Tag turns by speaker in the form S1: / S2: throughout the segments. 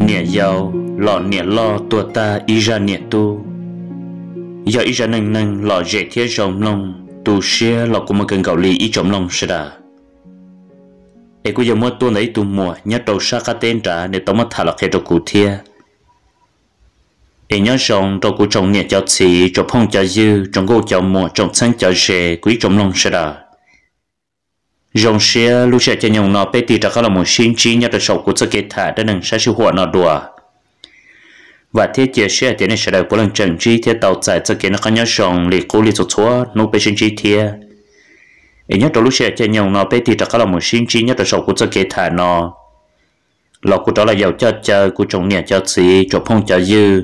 S1: nhẹ giàu lọ nhẹ lo tua ta ý ra nhẹ tu giờ ý ra nâng nâng lọ dễ thiết rồng lông tu xia lọ cũng mà cần gạo lì ý trộm lông sẽ đà ấy cũng giờ mua tuôn đấy tu mùa nhớ đầu xa cá tên trả để tao mất thả lạc hệ cho cụ thia ấy nhớ rồng đầu cụ trồng nhẹ cho xì cho phong cho dư trồng gỗ cho mùa trồng xanh cho dễ quý trộm lông sẽ đà rồng xia lúc sẽ cho nhung nó bé tì trả các là một xin chi nhớ đầu sầu của sự kết thả đã nâng sát sự hoạt nó đùa và thiết chia sẻ thì nên sẽ được một lần trận chi thiết tàu chạy cho kiến nó có nhớ rồng lì cố lì sụt xóa nô bé xin chi thiết ấy nhớ đầu lúc sẽ cho nhung nó bé tì trả các là một xin chi nhớ đầu sầu của sự kết thả nó lọ của đó là giàu cho chơi của trồng nhẹ cho xí trồng phong cho dư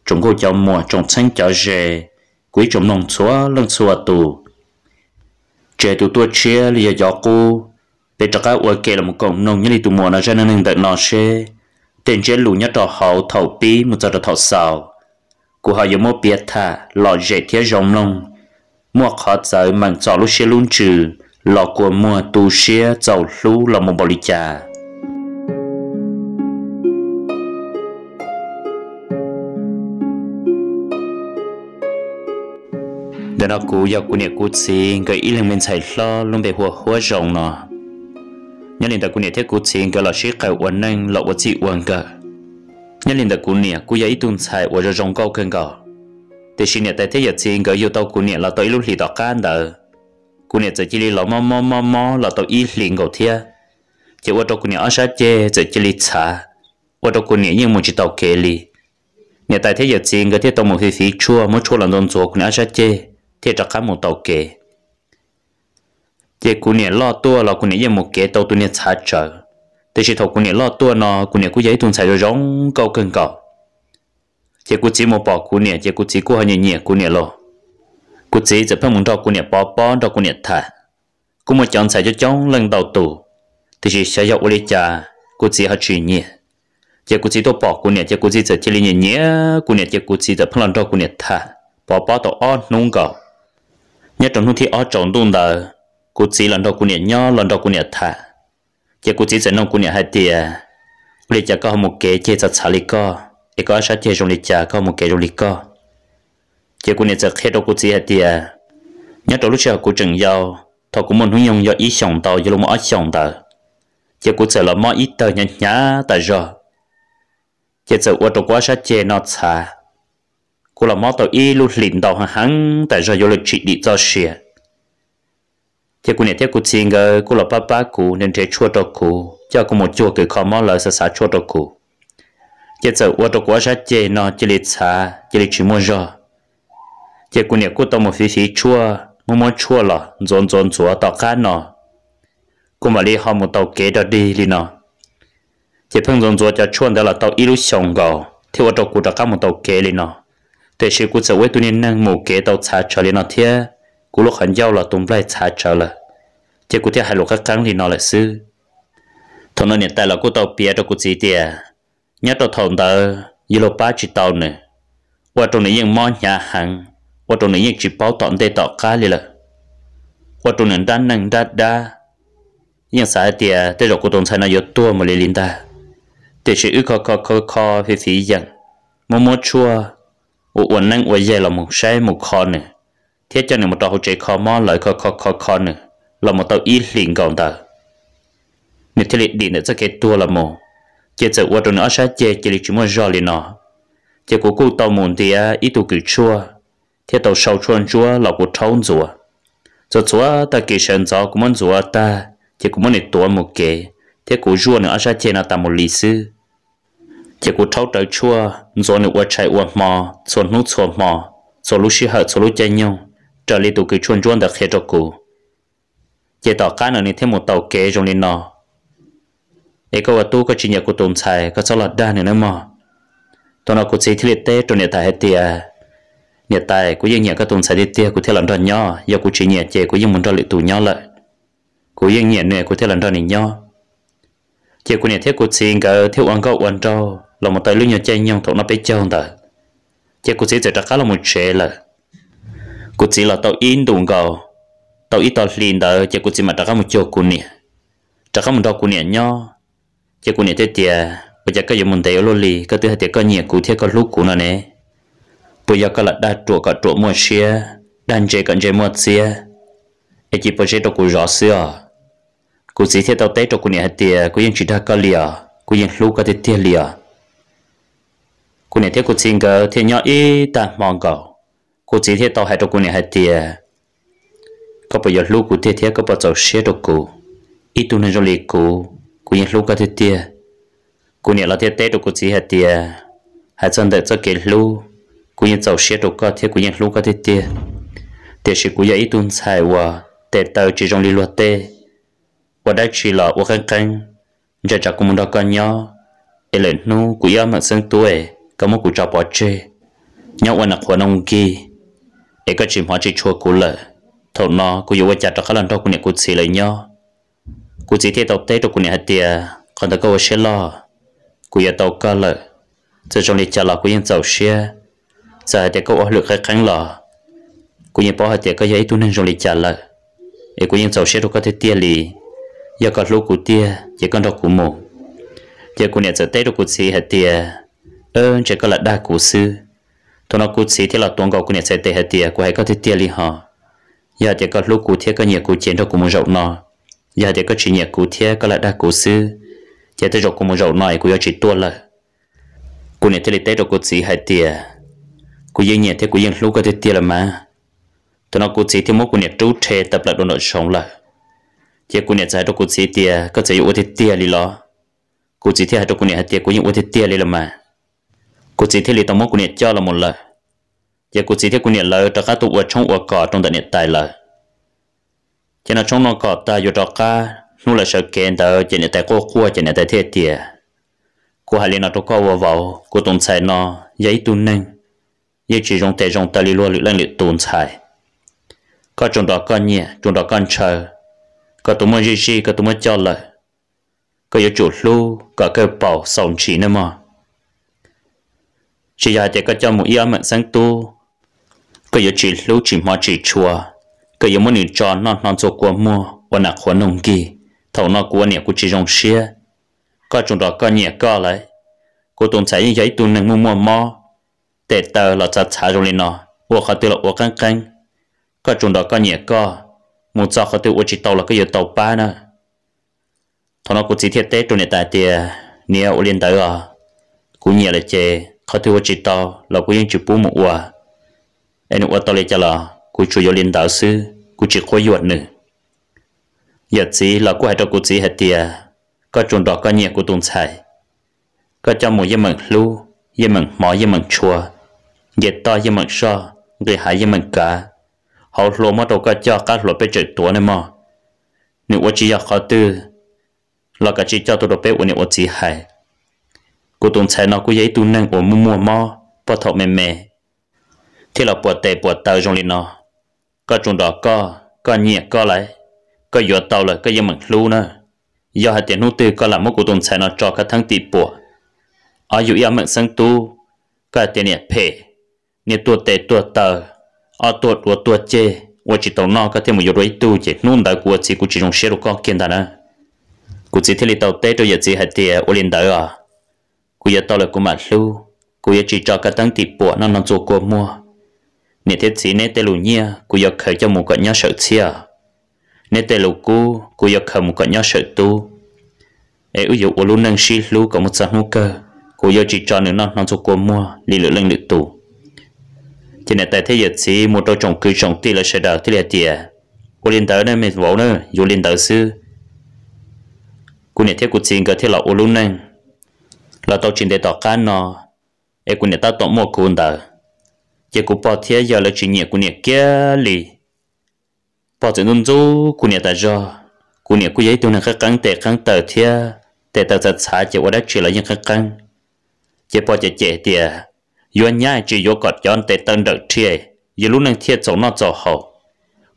S1: trồng gỗ cho mùa trồng xanh cho rễ quý trồng nông xóa lưng xóa tù trẻ tụi tôi chia lìa gió cô để cho các uất kể là một cổng nông như lì tụi mùa nó ra nên đợi nó xe tên trẻ lù nhất trò hậu thầu bí một giờ thầu sào của họ giống một biệt thà lọ dễ thiết rồng lông mua khó giới mảng gió lúc xe luôn trừ lọ của mùa tu xe dầu lú là một bò lì trà để nó cú giờ cú nhẹ cú xin cái ý lên mình xài lo luôn bị hoa rồng nó nhớ liền tại cú nhẹ thế cú xin cái là shit cái uốn nâng lọ uốn chị uốn cả nhớ liền tại cú nhẹ cú giờ ít tuần xài uốn rồi rồng câu cơn cả để xin nhẹ tại thế giờ xin cái yêu tao cú nhẹ là tới lúc lì đỏ can đó cú nhẹ giờ chỉ lì lọ mò là tao ít liền cầu thia chỉ uốn tao cú nhẹ ở sát chê giờ chỉ lì xả uốn tao cú nhẹ nhưng một chỉ tao kề lì nhẹ tại thế giờ xin cái thế tao một phí chua mới chua là don chua cú nhẹ ở sát chê thế cho các một tàu kề, thế cụ nhẹ lo tua là cụ nhẹ một kề tàu tu nhẹ xả trở, thế chỉ thầu cụ nhẹ lo tua nó cụ nhẹ cụ giấy tuần xài rồi rong câu cơn cỏ, thế cụ chỉ một bỏ cụ nhẹ thế cụ chỉ cụ hơi nhẹ cụ nhẹ lo, cụ chỉจะเพิ่มมึงcho cụ nhẹ bỏ cho cụ nhẹ thả, cụ một chọn xài cho chóng lần đầu tù, thế chỉ sẽ dọc lấy trà cụ chỉ hơi chỉ nhẹ, thế cụ chỉ tôi bỏ cụ nhẹ thế cụ chỉ chỉ lấy nhẹ cụ nhẹ thế cụ chỉจะเพิ่มlần cho cụ nhẹ thả, bỏ tàu on nung cỏ nhớ trong lúc thì ở trong đun đờ cô chỉ lần đầu cô nhẹ nhỏ lần đầu cô nhẹ thả chỉ cô chỉ dẫn ông cô nhẹ hai tia lịch cha có một cái chơi chặt xả lịch co để có sát chơi trong lịch cha có một cái trong lịch co chỉ cô nhẹ chặt hết đâu cô chỉ hai tia nhớ trong lúc sau cô chừng giàu thọ cô muốn hướng用do ý sống tàu do lúc mà ở sống tàu chỉ cô chỉ là mò ít tờ nhá nhá tại rồi chỉ chỉ ở trong quá sát chơi nó xả cô là món tàu y luôn lịm tàu hắn tại do lịch trị đi cho xìa thế cô này thế cô xin cái cô là ba cô nên thế chua cho cô cho cô một chua cái khó món là sa chua cho cô thế giờ ở trong quá sát chế nó chỉ lịch xả chỉ lịch chỉ mua rồi thế cô này cô tao một phí chua mua chua là dồn chua tàu cá nó cô mà đi họ một tàu kế đó đi đi nó thế phân dồn chua cho chua đó là tàu y lúc sống gạo thế ở trong cô đã có một tàu kế đi nó để sự cụ thể với tôi nên năng một cái tàu xả trở lên nó thế, cụ lúc hắn giao là tụm lại xả trở lại, chỉ cụ thể hai lúc các căng thì nó là sư, thằng nó hiện tại là cụ tàu bia cho cụ chỉ tiền, nhớ tàu thòng tàu, như lúc ba chỉ tàu nữa, qua trong này những món nhà hàng, qua trong này những chỉ bảo tọn để tàu cá đi là, qua trong này đan năng đa, những xả tiền để rồi cụ tàu xài nó yếu tua mà lấy linh ta, để sự ước khó phí dần, mua chua uốn nâng uốn dây là một sai một con nữa, thiết cho nên một tàu hỗ trợ khó mò lại khó nữa, là một tàu ít liền còn tàu, nếu thiết lịch điện để cho cái tua là một, chỉ giờ uốn trong nó sai chỉ lịch chỉ muốn rõ liền nó, chỉ của cô tàu muốn thì ít tu cứ chua, thiết tàu sâu chua là của trâu chua, chua ta kỳ sơn gió cũng muốn chua ta, chỉ cũng muốn để tua một cái, thiết của chua nữa sai chỉ là tầm một lý sư. chỉ cụ thâu tới chua rồi nữa uất chạy uất mò xuân nút xuân mò rồi lúc xí hở rồi lúc chạy nhau trở lại tụ cái chuồn được hết cho cụ chỉ tỏ cá nữa nên thêm một tàu kế trong lên nó ấy câu tu có chỉ nhớ cụ tồn tại có sao là đa nữa mà tụi nó cụ chỉ thiết tế trong nhà tài hết tiệt nhà tài cụ yên nhẹ các tồn tại đi tiệt cụ theo lần đoàn nhỏ giờ cụ chỉ nhẹ chỉ cụ yên muốn cho lại tụ nhỏ lại cụ yên nhẹ này cụ theo lần đoàn này nhỏ chỉ cụ nhẹ thiết cụ chỉ cái theo ăn câu ăn trâu là một tay lưỡi nhỏ chạy nhau thằng nó bé trâu ta chỉ cụ chỉ chỉ trả cá là một chế là cụ chỉ là tàu in đụng cầu tàu ít tàu liền đó chỉ cụ chỉ mà trả cá một chỗ cụ nhẹ trả cá một chỗ cụ nhẹ nhỏ chỉ cụ nhẹ thế tiệt bây giờ có dùng một tệ lô lì có thứ hai có nhiều cụ thể có lúc cụ nào nè bây giờ có là đa trụ có trụ mua xe đan chế còn chế mua xe ấy chỉ bây giờ trụ cụ rõ xưa cụ chỉ theo tao tế trụ cụ này hạt tiền cụ yên chỉ đã có lìa cụ yên lúc có thể tiền lìa cụ này theo cụ xin cái theo nhỏ ít ta mong cầu cụ chỉ theo tao hai trụ cụ này hạt tiền có bây giờ lúc cụ theo có bao giờ xe trụ cụ ít tu nên rồi lì cụ yên lúc có thể tiền cụ này là theo tế trụ cụ chỉ hạt tiền hạt chân đợi cho cái lúc cụ yên giàu xe trụ có theo cụ yên lúc có thể tiền để sự cụ yên ít tu xài và để tao chỉ trong lì luật tê và đây chỉ là ô khăn khăn giờ chắc cũng muốn đọc con nhau để lên nu cụ yên mà sinh tuổi có một cụ trò bỏ chê nhau quan nặc hoàn ông kia để có chìm hóa chỉ chua cụ lợ thầu nó cụ yêu chặt cho các lần đó cụ này cụ xì lấy nhau cụ chỉ theo tàu tết cho cụ này hạt tiền còn tao có xe lo cụ yêu tàu ca lợ giờ trong lịch trả là cụ yên giàu xe giờ thì có lực khăn khăn lọ cụ yên bỏ hạt tiền có giấy tu nên trong lịch trả lợ để cụ yên giàu xe đâu có thể tiền lì giờ có lúc cụ tiền chỉ còn đọc cụ mù giờ cụ này giờ tết đâu cụ xì hạt tiền chỉ có là đa cụ sư thôi nó cụ xì thì là tuồng cầu cụ này sẽ tệ hạt tiền cụ hay có thể tiền lì họ giờ thì có lúc cụ thiết có nhiều cụ chiến đâu cụ muốn rộng nó giờ thì có chỉ nhiều cụ thiết có là đa cụ sư giờ tới rồi cụ muốn rộng nói cụ giờ chỉ tua là cụ này thì tết đâu cụ xì hạt tiền cụ yên nhẹ thì cụ yên lúc có thể tiền là mà tụi nó cụ chỉ thì mỗi cụ này trú tre tập lại đồ nội sống lại chỉ cụ này giải đồ cụ chỉ tiền có thể uống thì tiền đi lo cụ chỉ thì hai đồ cụ này hai tiền cụ uống thì tiền đi là mà cụ chỉ thì li tao mỗi cụ này cho là một lời chỉ cụ chỉ thì cụ này lời cho các tụ uống trong uống cỏ trong đại này tài lời cho nên trong nó cỏ ta vô cho cá nu là sợ kẹn ta chỉ này tại cô cua chỉ này tại thế tiền cụ hai lần nào tôi có vào cụ tồn tại nó giấy tu nâng giấy chỉ trong tay trong ta li luôn lên li tồn tại có trong đó con nhẹ trong đó con chờ có tụi mình gì có tụi mình cho lời có yếu chủ lưu có cái bảo sống chỉ nữa mà chỉ là để có cho một yếu mệnh sáng tu có yếu chỉ lưu chỉ mà chỉ chùa có yếu muốn cho nó cho qua mua và nạp khoản nông kỳ thầu nó của nhẹ của chỉ trong xe có trong đó con nhẹ có lại của tụi chạy giấy tụi nâng mua mua mò để tờ là chặt chả rồi nó và họ tự là và căng căng có trong đó có nhẹ có một giờ họ tự chỉ tàu là cái giờ tàu ba nữa thằng nó cũng chỉ thiết tế trong này tại tiền nia ở liên tới à cũng nhẹ là chè họ tự chỉ tàu là cũng những chữ bút một quả anh ở tàu này cho là cũng chủ yếu liên đạo sư cũng chỉ có yuan nữa giờ chỉ là cũng hay cho cũng chỉ hết tiền có trong đó có nhẹ của tuần xài có trong một giây mừng lưu giây mừng mỏ giây mừng chùa giây to giây mừng so người hại giây mừng cả họ lô mà đâu có cho các lô bé chạy tuổi này mà nếu ở chỉ họ tư là cả chỉ cho tôi đồ bé ở nếu ở chỉ hay cô tuần sai nó có giấy tu năng ở mua mò bắt thọ mềm mềm thì là bọt tệ bọt tàu trong liền nó có trong đó có nhẹ có lại có giọt tàu là có giấy mực lưu nữa do hai tiền nô tư có làm một cô tuần sai nó cho các tháng tỷ bọt ở dù yêu mệnh sang tu có tiền nhẹ phê nhẹ tua tệ tua tàu ở tua chê và chỉ tàu nó có thêm một yếu tu chỉ nôn đại của chỉ trong xe có kiên đàn á của chỉ thấy tàu tết rồi giờ chỉ hạt tiền ở liên đại à của giờ tàu là của mặt lưu của giờ chỉ cho các tăng tỷ bộ nó cho của mua nếu thế chỉ nếu tê lù nhia của giờ khởi cho một con nhớ sợ chia nếu tê lù cu của giờ khởi một con nhớ sợ tu ấy ví dụ ở luôn năng xí lưu có một sản hữu cơ của giờ chỉ cho nữa nó cho của mua đi lựa lên lựa tù cho nên tại thế giờ chỉ một đôi chồng cứ chồng tỷ là sẽ đào thế là tiền của liên tới này mình bảo nữa dù liên tới sư của này thế của chính cái thế là ô luôn này là tao chỉ để tao can nó ấy của này tao tao mua cuốn tờ chỉ của bao thế giờ là chỉ nhẹ của này kia lì bao giờ nôn du của này ta do của này của giấy tôi này kháng tờ thế để tao giật xả chỉ qua đó chỉ là những kháng chỉ bao giờ trẻ tiền yuan nhai chỉ yo cọt chọn tệ tân đợt thiê giờ lúc năng thiê chỗ nó chỗ hậu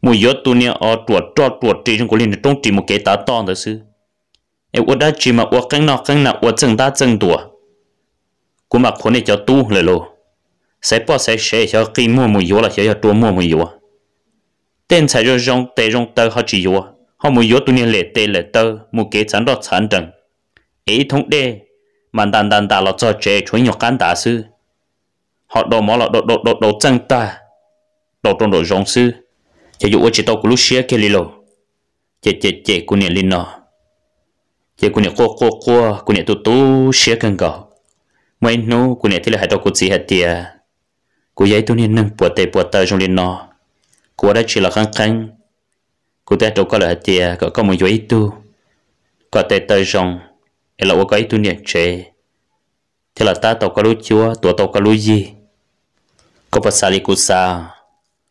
S1: mùi yo tu nia ở tuột chỉ trong cổ liên trong chỉ một cái tá to đó sư em ở đây chỉ mà ở cánh nào ở chân ta chân đùa cũng màคนnày cho tuเลยlo sẽ bỏ sẽ cho khi mua mùi yo là sẽ cho tu mua mùi yo tên sai cho rong tệ rong tơ họ chỉ yo họ mùi yo tu nia lệ tệ lệ tơ một cái chán đó chán đằng ấy thống đê mà đàn là cho trẻ chuối nhọc cán đá sư họ đồ mỏ là đồ chân ta đồ rong sư chỉ dụ chỉ tao của lúc xía kia lilo chế của nè linh nọ chế của nè của nè tu xía cần cỏ mấy nô của nè thì là hai tao của gì hết tiệt của giấy tôi nên nâng bùa tờ trong linh nọ của đã chỉ là khăng của ta đâu có là hết tiệt có một giấy tu có tờ trong là ở cái tu nè chế thế là ta tao có lúa chúa tao có lúa gì có bác sĩ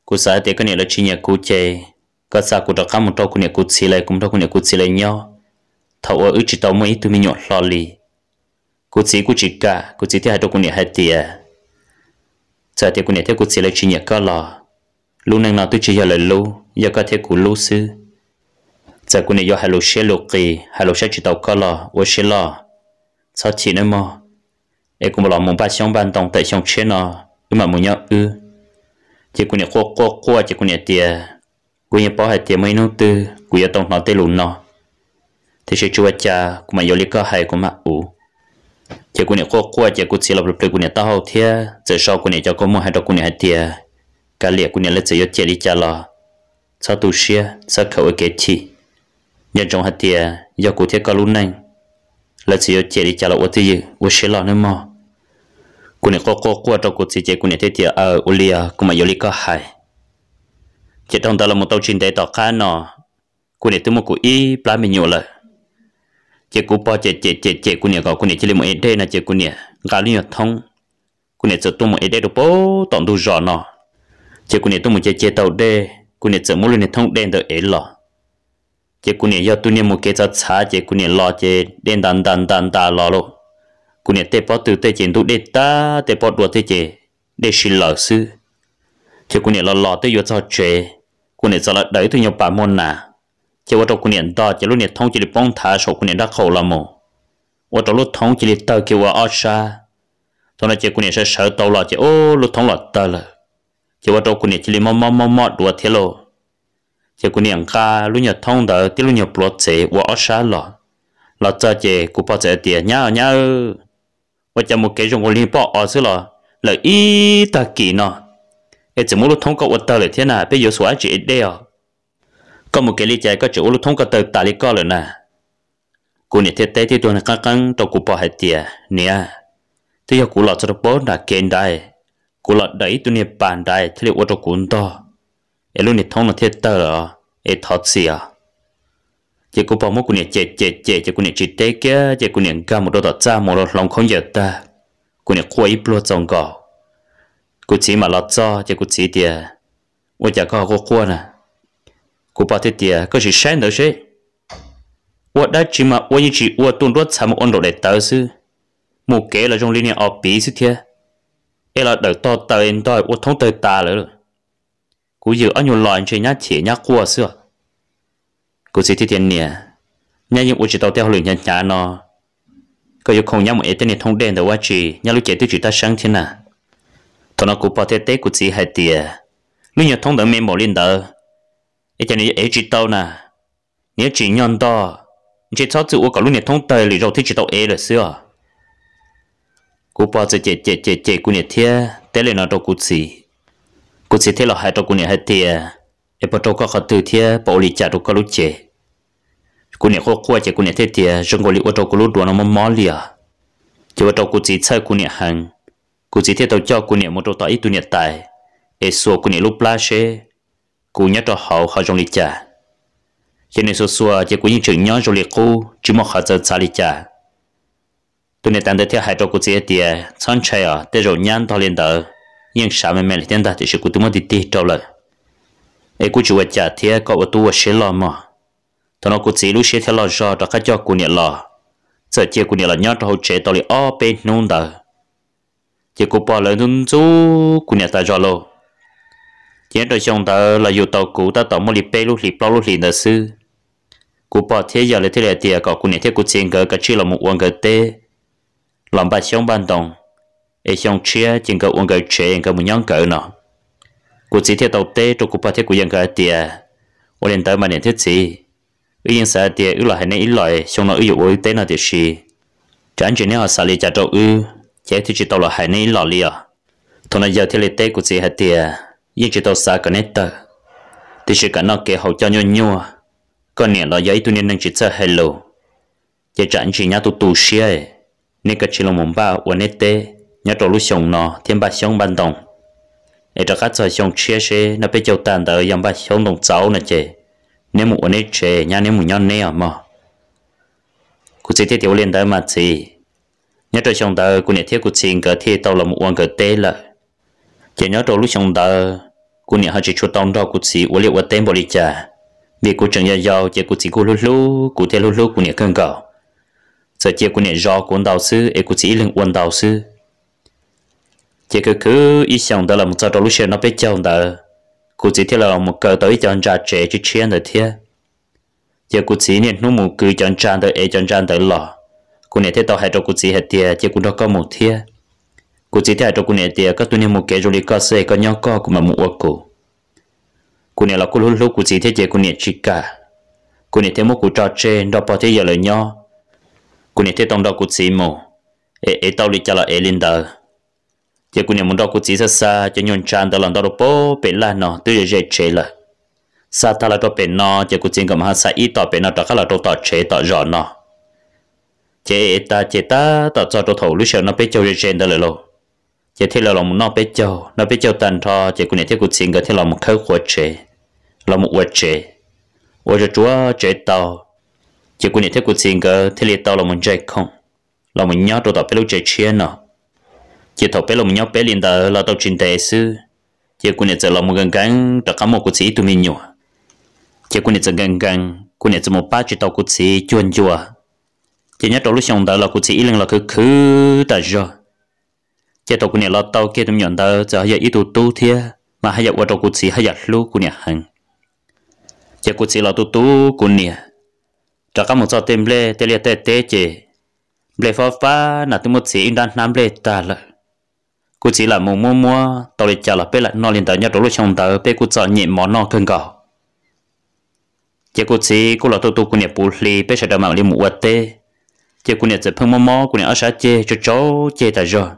S1: cú sa thì cái này là chỉ nhà cú chơi có sa cú đọc một trâu cú nhà cú xí lại cũng trâu cú nhà cú xí lại nhau thầu ở chỉ tao mấy tụi mình nhọn lo lì cú chỉ cả cú chỉ thì hai trâu cú nhà hai tiệt giờ thì cú nhà theo cú xí lại chỉ nhà có lò lúc nào tôi chỉ giờ là lúc giờ có thể cú lúc xứ giờ cú nhà giờ hai lúc xe lúc kỳ hai lúc xe chỉ tao có lò ở xe lò sao chỉ nữa mà em cũng bảo muốn ba xong ban đồng tại xong xe nó mà muốn nhau chỉ cũng nhà qua chỉ cũng nhà tiệt cũng nhà bỏ hai tiệt mấy nô tư cũng nhà tông nó tê lùn nó thì sẽ chua cha cũng mà vô lý có hay cũng mà chỉ cũng nhà qua chỉ cũng chỉ là một cũng nhà tao hậu thiệt giờ sau cũng nhà cho có mua hai đôi cũng nhà hai tiệt cả liệt cũng nhà lấy chỉ cho đi cha lo sao tu sửa sao khẩu cái chi nhân trong hai tiệt do cũng thiệt có lún này lấy chỉ cho đi cha lo ởที่ở xe lo nữa mà cô này có tao cô chỉ chơi cô này thế thì Ulia cũng mà Yoli có hay chỉ trong đó là một tàu chuyên đề tàu cá nọ cô này tôi một cô ý plá mình nhiều rồi chỉ cô bỏ chỉ cô này có cô này chỉ là một ED là chỉ cô này gà liên thông cô này chỉ tôi một ED được bố tổng đủ rõ nọ chỉ cô này tôi một chỉ tàu D cô này chỉ một liên thông đen được ấy lọ chỉ cô này do tôi này một cái giá trả chỉ cô này lo chỉ đen đàn lọ luôn cô này tê bỏ từ tê chuyện tụ đê ta tê bỏ đùa tê chuyện để xin lỡ sư chứ cô này lò tê vô cho chế cô này cho là đẩy tôi nhiều bà môn nà chứ ở trong cô này đó chứ lúc này thông chỉ để bông thả sổ cô này đã khổ là mồ ở trong lúc thông chỉ để tờ kêu ở xa cho nên chứ cô này sẽ sợ tàu là chứ lúc thông là tờ là chứ ở trong cô này chỉ để mò đùa thế lộ chứ cô này ca lúc nhiều thông đó tí lúc nhiều bọt chế ở xa là cho chế cô bỏ chế tiền nhá và cho một cái dùng liên bỏ ở xứ là ý ta kỳ nọ em chỉ muốn lúc thông qua ở tờ là thế nào bây giờ số chỉ đây có một cái lý giải có chỗ lúc thông qua tờ ta lý có rồi nè cô này thiết tế thì tôi là căng tôi cũng bỏ hết tiền nè thì giờ cô lọt cho bố là kén đại cô lọt đẩy tôi này bàn đại thì liệu ở trong cuốn to em lúc này thông là thiết tờ rồi em thoát gì chỉ có bao nhiêu người chế chỉ người chỉ tế kia chỉ người cả một đôi ta một đôi lòng không giờ ta người quay blo trong gò người chỉ mà lót cho chỉ người chỉ tiền tôi chỉ có qua nè người bảo thế tiền có chỉ sáng nữa chứ tôi đã chỉ mà tôi chỉ tôi tuân thủ tham ôn độ để tới sư một cái là trong liên hệ ở bí sư thiệt ấy là đợi to tới tôi thông tới ta nữa người giờ anh nhiều loại chơi nhát chỉ nhát qua xưa cô chỉ thi tiền nè nhà những u chỉ tàu theo luyện nhà nó có yêu không nhắm một ít tiền thông đen đâu quá chỉ nhà lúc trẻ tôi chỉ ta sáng thế nào thằng nó cũng bảo thế tế của chị hay tiền lúc nhà thông đỡ mềm mỏ lên đỡ ấy cho nên ấy chỉ tàu nè nếu chỉ nhon to chỉ cho chữ có lúc nhà thông tờ lì rồi thì chỉ tàu ấy là xưa cô bảo chế của nhà thế tế lên nó đâu cô chỉ thế là hai đâu của nhà hay tiền em bắt đầu có khởi từ thế bảo lý trả được có lúc chế cô này khó qua chế cô này thế thì trong cô lý ở đâu cô lúc đùa nó mò lìa chứ ở đâu cô chỉ chơi cô này hàng cô chỉ thế tao cho cô này một đâu tao ít tu này tài em xua cô này lúc lá xe cô nhớ cho họ trong lý trả cho nên xua chế cô những chuyện nhớ trong lý cô chỉ một họ giờ trả lý trả tu này tạm thời theo hai đâu cô chỉ thì chọn chơi à để rồi nhăn tao lên đỡ nhưng sao mà lại tiền ta thì cô tu một tí trâu lại ấy cô chủ trả thiệt có ở tu ở xe lò mà thằng nó cô chỉ lúc xe theo lò cho đó các cho cô nhẹ lò giờ chia cô nhẹ là nhớ cho hậu chế tao lại bên nông đờ chỉ cô bỏ lại nông chú cô nhẹ ta cho lô chỉ đôi trong tao là dù tàu cũ ta tao mua lip lúc lip bao lúc lip nữa sư cô bỏ thế giờ lại thế này thì có cô nhẹ thế cô tiền gỡ cả chỉ là một uang gỡ tê làm bài xong ban đồng ấy xong chia chỉ gỡ uang gỡ chế gỡ một nhóm gỡ nọ cô chỉ theo tàu tê cho cô bắt theo cô dân cái tiền, tôi lên tới mà nhận thiết gì, ý dân xã tiền ý là hay nên ý loại, xong nó ý dụ ý tế nào thì gì, chẳng chỉ nếu họ xả li trả trâu chế thì chỉ tàu là hai này lò li à thằng này giờ thì lấy tê của chị hạt tiền nhưng chỉ tàu xa cái nét tờ thì chỉ cả nó kể hậu cho nhau con nè là giấy tụi nên chỉ chơi hello chế chẳng chỉ nhá tụ xia nên cái chỉ là mồm ba uốn nét tê nhá trâu lúc xong nó thêm ba xong ban đồng để cho các trò xong chia sẻ nó bị châu tàn tới yam ba xong đồng cháu nè chế nếu một uốn nét chế nhá nếu một nhau nè mà cụ chỉ thiết tiểu liên tới mà gì nhớ trò xong tới cụ nè thiết cụ xin cái thiết tàu là một uốn cái tê là chỉ nhớ trâu lúc xong tới cụ nè họ chỉ cho tông đó cụ chỉ uốn liệu uốn tên bỏ đi trả vì cụ chẳng giờ giàu chỉ cụ chỉ cụ cụ theo lúc cụ nè cân cào giờ chỉ cụ nè do cuốn đào sư ấy cụ chỉ lưng uốn đào sư chỉ cứ ý xong đó là một trò lúc xong nó biết chồng đó cụ chỉ theo là một cờ tới chọn trả trẻ chỉ chiến được thế chỉ cụ chỉ nè nó một cứ chọn trả tới ấy chọn trả tới lò cụ nè theo tao hay cho cụ chỉ hết tiền chỉ cụ đó có một thế cụ chỉ theo cho cụ nè tiền các tuần này một cái rồi có xe có nhau có cũng mà một cụ nè là cụ lúc cụ chỉ theo chỉ cụ nè chỉ cả cụ nè theo một cụ trò trên đó bỏ theo giờ lời nhau cụ nè theo tông đó cụ chỉ một ấy tao đi cho là ấy linh đời chỉ cụ nè muốn đó cụ chỉ xa xa cho nhon tràn đó là đó bố bể là nó tôi dễ chế là xa ta là đó bể nó chỉ cụ chỉ cầm hai sai ít tỏ bể nó đó khá là đó tỏ chế tỏ rõ nó chế ta tỏ cho đồ thầu lúc sau nó biết châu trên đó là lo chế thế là lòng nó biết châu tàn thọ chế cụ này thế cụ xin cái thế là một khâu quật chế là một quật chế rồi chúa chế tàu chế cụ này thế cụ xin cái thế là tàu là một chế không là một nhát đồ tàu biết lúc chế chia nó chế thầu biết là một nhát biết liền đó là tàu trình tế sư chế cụ này giờ là một gần tất cả một cụ sĩ tụi mình nhủ chế cụ này giờ gần cụ này giờ một ba chế tàu cụ sĩ chuồn chùa chỉ nhớ trong lúc xong đó là cụ chỉ lên là cứ tại rồi chỉ tàu cụ này là tàu kia tụi nhận đó giờ hay ít tu thia mà hay qua trong cụ chỉ hay lúc cụ này hàng chỉ cụ chỉ là tu cụ này cho các một số tem lệ tê liệt tê chỉ lệ phá là tụi một chỉ đang nắm lệ ta là cụ chỉ là mua tàu để trả là bé lại nó liền tới nhớ trong lúc xong đó bé cụ chọn nhẹ món nó cân cỏ chỉ cụ chỉ cụ là tu cụ này bù lì bé sẽ đào mạng liền mua tê chỉ cụ này chỉ phong mò cụ này ở xã chế cho cháu chế tại rồi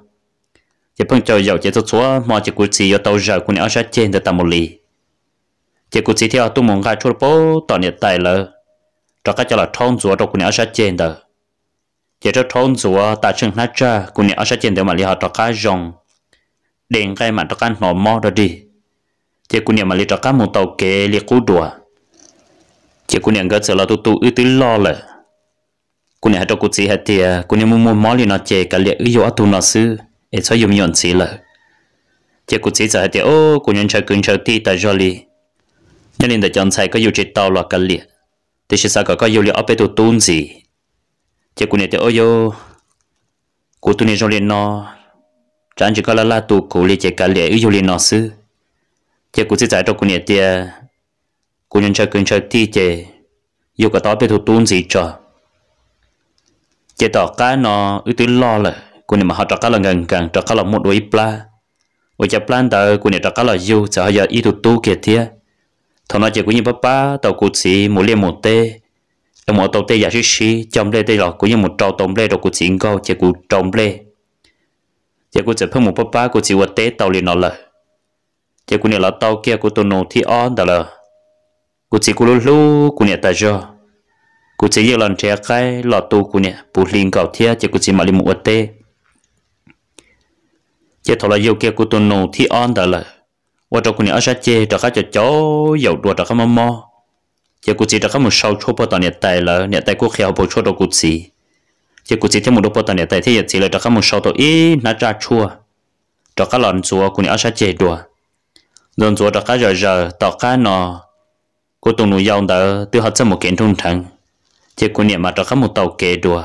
S1: chỉ phong cho giàu chế cho chúa mà chỉ cụ chỉ ở tàu giờ cụ này ở xã chế để tạm một lì chỉ cụ chỉ theo tu mong gai chua bố tỏ nhiệt tài lỡ cho các cháu là thôn chúa cho cụ này ở xã chế đó chỉ cho thôn chúa tại trường nát cha cụ này ở xã chế để mà li họ cho các dòng đèn gai mà cho các nọ mò đó đi chỉ cụ này mà li cho các một tàu kế li cú đùa chỉ cụ này cái giờ là tu ư tứ lo lợ cụ này cho cụ chỉ hết thì cụ này mua món liền nó chế cả liệt ưu áo tu nó sư để cho dùng nhọn chỉ là chế cụ chỉ giờ hết thì cụ nhân chơi cứng chơi ti tại jolly nhân liền để chọn sai có yêu chế tàu là cả liệt thì sẽ sao có yêu liệt ở bên tu tuôn gì chế cụ này thì cụ tu này jolly nó chẳng chỉ có là tu cụ liệt chế cả liệt ưu liệt nó sư chế cụ chỉ giờ cho cụ này thì cụ nhân chơi cứng chơi ti chế yêu cả tao bên tu tuôn gì cho chỉ tỏ cái nó ưu tiên lo là cô này mà họ cho cái là gần cho cái là một đôi pla ở cho plan tờ cô này cho cái là yêu cho giờ ít tu kia thế thằng nó chỉ có như bắp tàu cụ chỉ một liên một tê một tàu tê giả xí trong đây đây là cũng như một trâu tôm lê rồi cụ chỉ câu chỉ cụ trồng lê chỉ cụ chỉ phân một bắp cụ chỉ một tê tàu liền nó là chỉ cụ này là tàu kia cụ tàu nổ thì on đó là cụ chỉ cụ lu cụ này tại do cụ chỉ yêu lần trẻ cái lọ tu cụ nè bù linh cầu thia chỉ cụ chỉ mà linh một tê chỉ thầu là yêu kia cụ tu nô thi on đó là qua trong cụ nè ở sát chê cho các cho cháu dầu đùa cho các mò chỉ cụ chỉ cho các một sau chua bao tàu nè tài là nè tài cụ khéo bổ chua đồ cụ chỉ cụ chỉ thêm một đồ bao tàu nè tài thì chỉ là cho các một sau tàu ít nát ra chua cho các lòn chua cụ nè ở sát chê đùa lần chua cho các giờ tàu cá nó cụ tu nô dầu đó từ họ cho một kiện trung thắng chỉ cụ niệm mà cho các một tàu kề đùa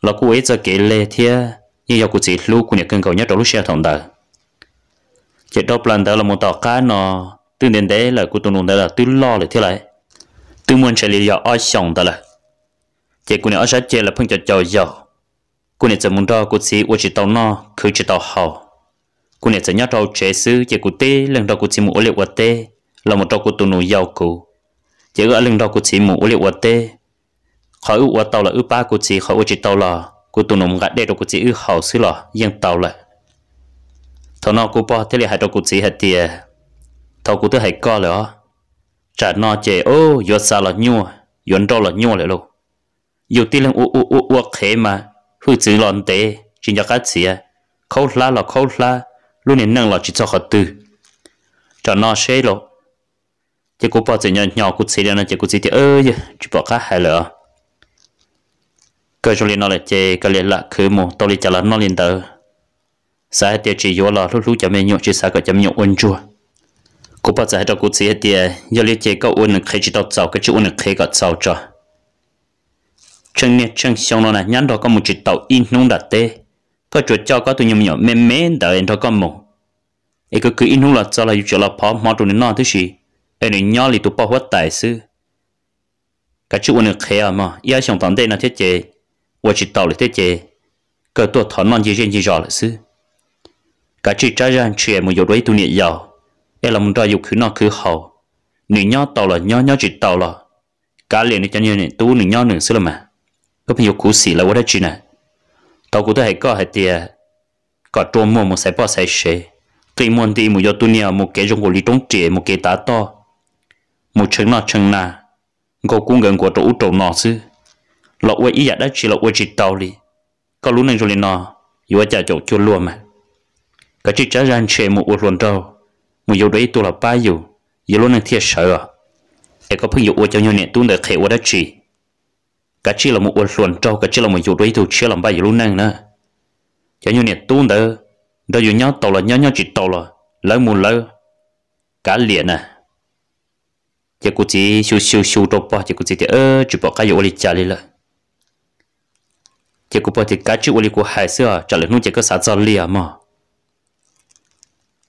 S1: là cụ ấy cho kề lê thia như giờ cụ chỉ lưu cụ niệm cần cầu nhất trong lúc xe thòng đời chỉ đọc lần đó là một tàu cá nó từ đến đấy là cụ tụi nó là từ lo lại thế này từ muốn xử lý ở xong đó là chỉ cụ niệm ở sát chế là phân cho giàu giàu cụ niệm chỉ muốn cho cụ chỉ ở chỉ tàu nó cứ chỉ tàu hậu cụ niệm chỉ nhớ tàu chế sư chỉ cụ tê lần đầu cụ chỉ muốn ở liệu vật tê là một tàu cụ tụi nó giàu cụ chỉ ở lần đầu cụ chỉ muốn ở liệu vật tê khỏi ưu tàu là ưu ba của chị khỏi ưu chỉ tàu là cô tụi nó gạt đây rồi cô chỉ ư hậu xí lọ yên tàu lại thằng nó cô bỏ thế là hai đâu cô chỉ hết tiền thằng cô tôi hay co rồi trả nó chế ô yo sao là nhua yon đâu là nhua lại luôn yêu tiền là u khé mà hư chữ lòn tệ chỉ cho cái gì khâu lá luôn nên năng là chỉ cho họ tư trả nó xe luôn chỉ cô bỏ chỉ nhỏ cô chỉ là chỉ cô chỉ thì chỉ bỏ cá hay lỡ cái chỗ này nó là chế cái này là khử mù tao đi trả là nó liền tờ sai tiền chỉ vô là lúc cho mình nhọ chỉ sai cái chấm nhọ ôn chua cô bắt giải cho cô chỉ tiền giờ lấy chế cái ôn khai chỉ tao giàu cái chỗ ôn khai cái giàu cho chân nè chân xong nó này nhắn đó có một chỉ tàu in nông đặt tê có chuột cho có tụi nhỏ mềm đợi đó có một ấy cứ in nông là cho là cho là phá mà tụi nó thế gì ấy này nhỏ thì tụi bao hết tài sư cái chỗ ôn khai mà ia xong tận đây là thế chế我只到了这些，个多谈论这些热了是，个只这样全部有对度你要，哎，那么多有可能可好，你鸟到了，鸟只到了，个连你讲你都你鸟能是了嘛？个朋友苦死了，我的只呢，到古都还搞还的，个周末么才把才学，对门的么要度你要么给中国里中节么给达到，么成那，个工人国都乌州那是。lọ quay ý đã chỉ lọ quay chỉ tàu đi có lúc này rồi nó yêu cha chỗ cho luôn mà cái chỉ trả ra chơi một luôn đâu một yêu đấy tôi là ba yêu lúc này thiệt sợ à em có phải yêu cho nhau nè tôi để khẽ qua đã chỉ cái chỉ là một luôn đâu cái chỉ là một yêu đấy tôi chưa làm ba yêu lúc này nữa cho nhau nè tôi để yêu nhau tàu là nhau chỉ tàu là lấy một lấy cả liền à chỉ có chỉ siêu đâu bao chỉ có chỉ chỉ bỏ cái yêu đi trả đi lại chỉ có bao thì cá chữ oli của hải xưa trả lời nuôi chỉ có xã giao lia mà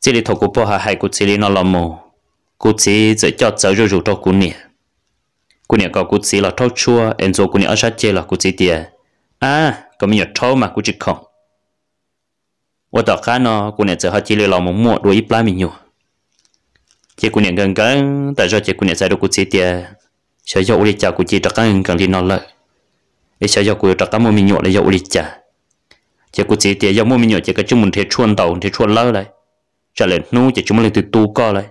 S1: chỉ để thầu của bao hải của chỉ nó làm mồ của chỉ dễ cho cháu rồi cho của nè có của chỉ là thau chua em做của nè ở sát chế là của chỉ tiền có mình thau mà của chỉ không 我到看呢của nè giờ họ chỉ làm một mua đuổi ít mình nhiều chỉ của nè gần gần tại sao chỉ của nè sai đâu của chỉ tiền sẽ cho oli chả của chỉ tất cả gần đi nó lại để sao cho cô ta mua mình nhọ để cho uli chả chỉ cô chỉ tiền cho mua mình nhọ chỉ cái chúng mình thể chuồn tàu thể chuồn lơ lại trả lời nu chỉ chúng mình từ tu co lại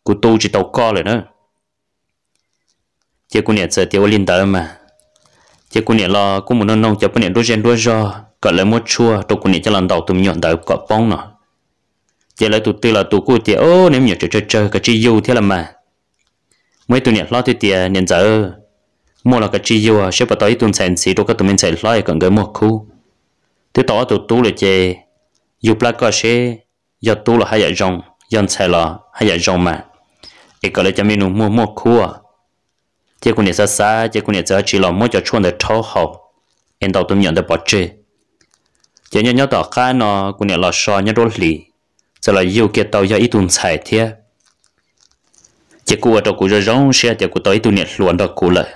S1: cô tu chỉ tàu co lại nữa chỉ cô nhẹ giờ tiêu linh tới mà chỉ cô nhẹ lo cô muốn nông cho cô nhẹ đôi gen đôi do gọi là mua chua tôi cô nhẹ cho lần đầu tụi nhọn tới cọ bông nọ chỉ là tụi tư là tụi cô tiền ô nếu nhọ chơi cái chi yêu thế là mà mấy tụi nhẹ lo thì tiền nên giờ mua là cái chi yêu sẽ bắt tới tuần sản xí đâu có tụi mình chạy lại còn cái mua khu thứ đó tụi tu là chè yêu plak có sẽ giờ tu là hay dạy rong dân chạy là hay dạy rong mà cái cái là cho mình mua khu chỉ còn này xa chỉ còn này giờ chỉ là mua cho chuồn để thâu hậu em đầu tụi nhận để bỏ chơi chỉ nhớ tao khai nó còn này là so nhớ đôi lì giờ là yêu kia tao giờ ít tuần chạy thế chỉ của tao cũng rong sẽ chỉ của tao ít tuần này luôn đó của lại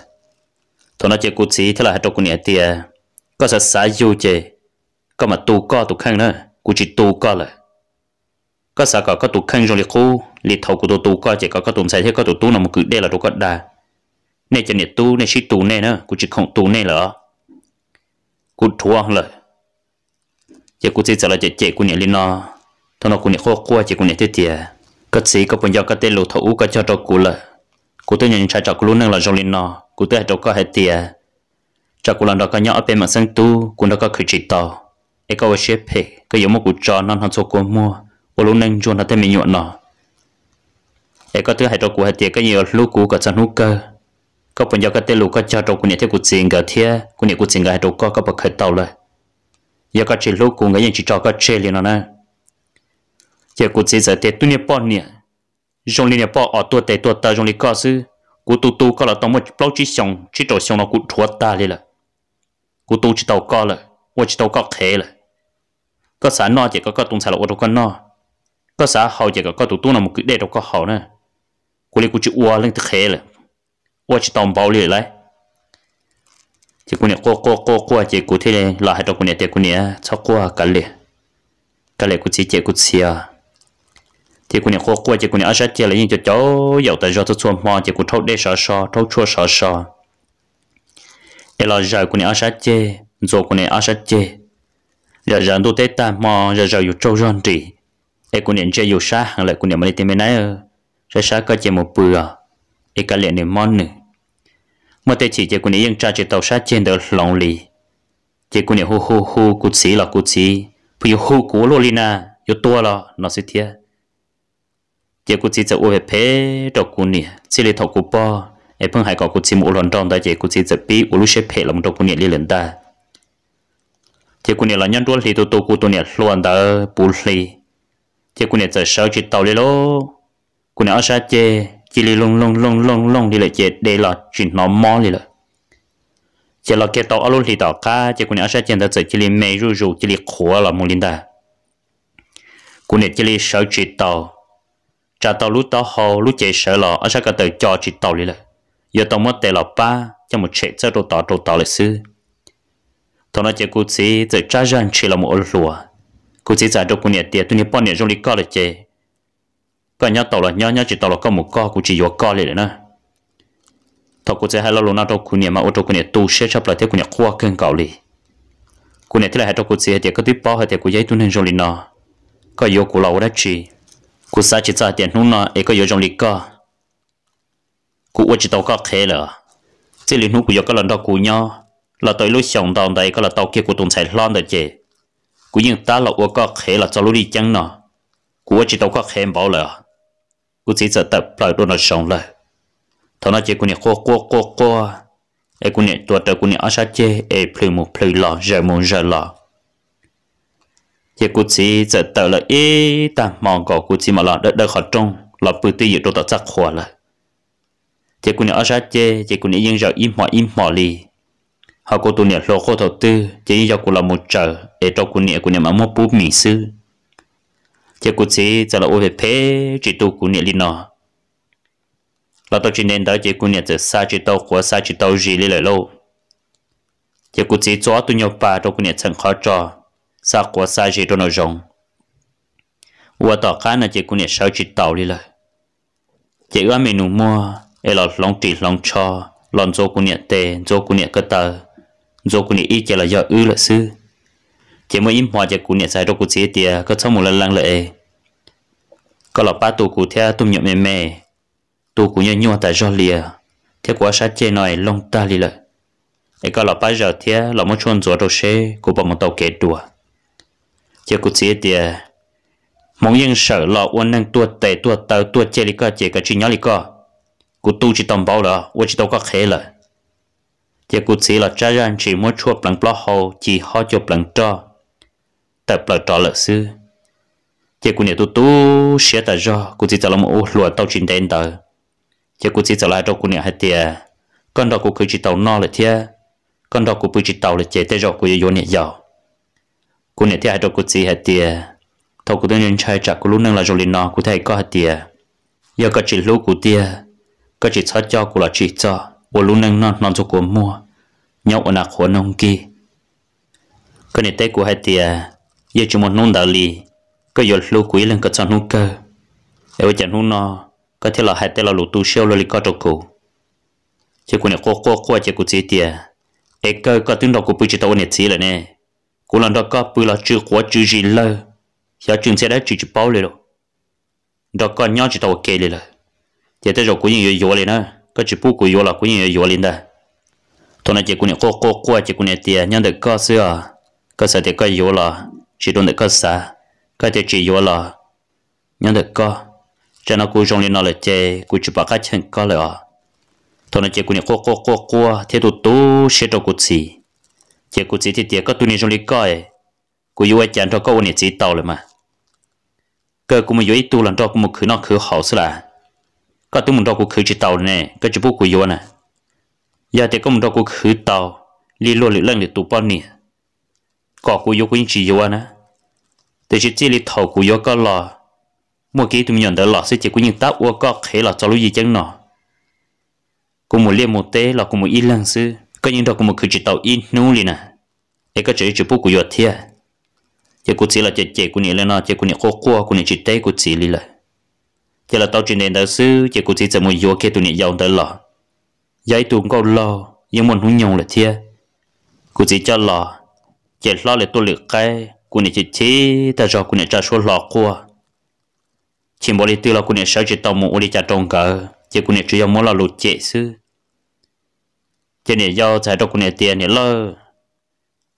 S1: thôi nó chỉ cút xí thế là hai trâu con nhẹ tiề có sợ xả vô chê có mà tu co tu khăn nữa cú chỉ tu co lại có sợ có tu khăn rồi liệt khu liệt thầu của tu co chỉ có tu sai thế có tu nào một cứ đây là tu có đà này chỉ nhẹ tu này chỉ tu này nữa cú chỉ không tu này là cú thua lại chỉ cú chỉ là chỉ cú nhẹ lên nó thôi nó cú nhẹ khó qua chỉ cú nhẹ thế tiề có xí có bây giờ có tên lục thầu có cho trâu cú lại cú tôi nhận cho cú luôn là rồi lên nó cụ tôi đâu có hết tiền, cho cụ lần đó có nhỏ bên mà sang tu, cụ đó có khởi chỉ tàu, ấy có xếp hệ, có giống một cụ trò non hàng số cụ mua, cụ luôn nên chôn nó thêm mình nhọn nó, ấy có thứ hai đâu cụ hết tiền có nhiều lúc cụ có chân hút cơ, có phần giờ có tên lúc có cho đâu cụ nhận theo cụ tiền cả thế, cụ nhận cụ tiền cả đâu có bậc khởi tàu lại, giờ có chỉ lúc cụ người chỉ cho có chơi liền nó nè, giờ cụ chỉ giờ tiền tu nhập bao nhiêu, dùng liền bao ở tua ta dùng liền có sư cú tu có là tao mới bao chỉ xong chỉ trò xong nó cú thua ta đi là cú tu chỉ tao có là tôi chỉ tao có khé là có sản nó chỉ có tung xài là tôi có nó có xã hậu chỉ có tu nào một cái để đâu có hậu nè cú lấy cú chỉ uo lên thực khé là tôi chỉ tao bao liền lại chỉ cú này cô chỉ cú thế này là hai trò cú này thì cú này cho qua cả liền cú chỉ cú xia thì cô này khó qua thì cô này ở sát chơi là những chỗ cháu giàu tại do tôi xuân hoa thì cô thâu để sợ thâu chua sợ, để là giờ cô này ở sát chơi rồi cô này ở sát chê giờ giờ tôi tết ta mò giờ giờอยู่trâu ròn trì ai cô này chơiอยู่sát hàng lại cô này mà đi tìm bên này sẽ sát có chơi một bữa ai cả liền niệm món nữa mà tết chỉ chơi cô này yên tra chơi tàu sát trên đời lòng lì chơi cô này hu hu hu cút xí là cút xí bây giờ hu cú lô lina yêu tua là nó sẽ thiệt chơi cút xíจะอวยเพดอกcô này xí lấy thầu cú po ai phương hải có cút xí một lần trong đó chơi cút xíจะปีอุลุเชเพลงดอกcô này liên lần ta chỉ cô này là nhân đuôi thì tôi cô tôi này luôn đã bù lì chỉ cô này giờ sau chỉ tàu đi lô cô này ở xa chê chỉ li lông đi lại chê đây là chuyện nó mò đi lại chỉ là cái tàu ở luôn thì tàu cá chỉ cô này ở xa chê đã giờ chỉ li mê ru chỉ li khổ là một linh ta cô này chỉ li sau chỉ tàu trả tàu lúc tàu hồ lúc chê sợ là ở xa cái tàu cho chỉ tàu đi lại giờ tàu mất tiền là ba cho một chế cho đồ tàu lại xứ thằng nó chỉ cố chỉ giờ trả ra chỉ là một lúa cố chỉ giải được cô nhẹ tiền tôi nhẹ bao nhiêu trong lý co là chế cái nhá tàu là nhá chỉ tàu là có một co cố chỉ vô co liền nữa thằng cố chỉ hay là lúa nào đâu cô nhẹ mà ô tô cô nhẹ tu sẽ chấp lại thế cô nhẹ khoa cơn cào li cô nhẹ thế là hay đâu cố chỉ thì có tiếp bao hay thì cô giấy tôi nên trong lý nó có vô cô lâu đã chỉ cô sai chỉ trả tiền nung nó ấy có vô trong lý co cô ô chỉ tàu có khé là chỉ lý nung cô vô cái lần đó cô nhau là tôi lúc xong đòn đây có là tàu kia của tụi chạy lon được chứ, của những ta là ô có khé là cho lúc đi chăng nọ, của chỉ tàu có khé bảo là, của chỉ sợ tập lại đôi nó xong lại, thằng nó chỉ của những cô, ai của những tuổi đời của những ở sát chế, ai plei lò, giờ lò, chỉ của chỉ sợ tập là ta mong có của chỉ mà là đỡ khó trông, là bự tí dự đôi tập chắc khỏe lại, chỉ của những ở sát chế, chỉ của những dân giàu im mỏ lì họ có tụi nhẹ lo khó đầu tư chỉ cho cô là một chờ để cho cô nhẹ mà mua bút mì sư chỉ cô chỉ là ôi phê chỉ tu cô nhẹ đi nọ là tôi chỉ nên đó chỉ cô nhẹ từ xa chỉ tàu của xa chỉ tàu gì lại lâu chỉ cô chỉ cho tụi nhau bà cho cô nhẹ chẳng khó cho xa của xa gì cho nó rộng và tỏ khá là chỉ cô nhẹ sao chỉ tàu đi lại chỉ ở mình mua để là lòng tỷ lòng cho lon cho cô nhẹ tê cho cô nhẹ cơ tờ cho cô nhẹ ít chỉ là do là sư chỉ mới im hòa cho cô nhẹ sai cho cô chế tiề có xong một lần lăng lệ có là ba tụ cô theo tụm nhậm mê tụ cô nhẹ nhua tại do lìa theo quá sát chê nói long ta lì lợi ấy có là ba giờ theo là một chuồn rùa đồ xe cô bằng một tàu kẹt đùa cho cô chế tiề mong yên sợ là uốn năng tuột tệ tuột tờ tuột chê lì co chê cả chuyện nhỏ lì co cô tu chỉ tầm bao là, tôi chỉ tao có khé là, chỉ cô chỉ là trái ra chỉ muốn chua bằng bao hồ chỉ ho cho bằng cho, tập lại trò lợi sư, chỉ cô này tu sẽ tại do cô chỉ là một ô lúa tàu chín đen tờ, chỉ cô chỉ là cho cô này hai tia, con đó cô cứ chỉ tàu no là thia, con đó cô cứ chỉ tàu là chế tới rồi cô vô nhẹ giàu, cô này thia hai cho cô chỉ hai tia, thầu cô tôi nhận trai trả cô lúc năng là rồi liền no cô thấy có hai tia, giờ có chỉ lúc cô tia có chỉ sát cho cô là chỉ cho, cô luôn non cho cô mua, nhau ở nạc khổ nông kia, cái này tết của hai tia, giờ chỉ một nông đạo lý, có giờ lưu quý lên cái chọn nông cơ, em chẳng nông nó, có thể là hai tia là lũ tu sửa rồi có cho cô, chỉ cô này cô chỉ cô chỉ tia, em có tiếng đó cô bự chỉ tao này chỉ là nè, cô lần đó có bự là chữ quá chữ gì lơ, giờ chừng sẽ đã chữ baoเลยrồi, đó có nhau chỉ tao kểเลยchỉ tới rồi cũng như vô lên nữa, có chỉ bút của vô là cũng như vô lên đó, thôi này chỉ cũng như cô chỉ cũng như tiền nhân được có xưa, có sao thì có vô là chỉ đồn được có xa, có thể chỉ vô là nhân được có, cho nó cũng trong lên nó là chơi, cũng chỉ bảo cái chân cóเลยthôi này chỉ cũng như cô, thế tu sẽ cho cũng chỉ cũng thì tiền có tu này trong lý coi, cũng vô chán cho có này chỉ tàu rồi mà, cơ cũng mới vô ít tu lần cho cũng một khứ nó khứ hậu xí là có tôi muốn đọc cuộc khử chỉ tàu này có chỉ bút của vô nè giờ thì có muốn đọc cuộc khử tàu li lô lưỡng để tụ bao nè có của vô cũng chỉ vô nè để chỉ li thầu của vô có lò mua kỹ tôi nhận được lò sẽ chỉ của những tác uo có khé là cho lúc gì chẳng nọ cũng một liên một tế là cũng một ít lần sư có những đọc cũng một khử chỉ tàu in nú li nè để có chỉ bút của vô thiệt chỉ của chỉ là chỉ của những lên nó chỉ của những cô của những chỉ tế của chỉ li lại chỉ là tao chuyện này đã xứ chỉ cũng chỉ một vô kia tụi nhảy giàu tới lọ giấy tụi con lo nhưng muốn hung nhung là thiệt cú chỉ cho lò chỉ lo lại tôi lựa cái cú này chỉ ta cho cú này trả số lò qua chỉ bỏ đi từ là cú này sợ chỉ tàu một đi trả trồng cờ chỉ cú này chỉ có mỗi là lụt chết xứ chỉ này do trả cho cú này tiền này lo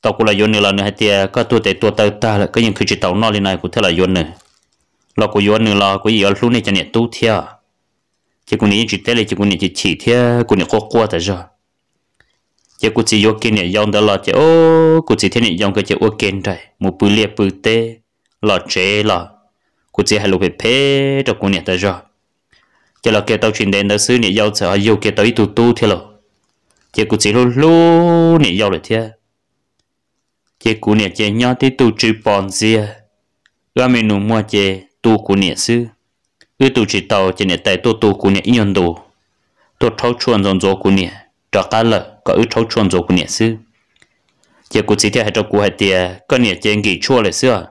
S1: tàu cú là yến nữa là nữa hay tiền có tôi để tôi tàu ta là cái những khi chỉ tàu nó lên này cú thế là yến nữa là cú yến nữa là cú yến luôn này cho này tu theo chỉ cú này chỉ té lại chỉ cú này chỉ theo cú này qua tại sao chỉ cú chỉ vô kinh này yong đó là chỉ ô cú chỉ thế này yong cái chỉ ô kinh đây một bự liệt bự tê là chế là cú chỉ hay lục về phê cho cú này tại sao chỉ là cái tàu chuyển đến đó xứ này yong sợ yêu cái tàu ít tu theo là chỉ cú chỉ lu này yong rồi theo chỉ cú này chỉ nhớ tới tu chữ bòn gì ra mình nụ mua chỉ tu cú này xứ tu chỉ tàu chỉ này tại tu cú này yên đồ tu thấu chuồn dọn dọn cú này cho cá lợ có thấu chuồn dọn cú này xứ chỉ cú chỉ theo hai cú hai tia cái này chỉ nghỉ chua lại xưa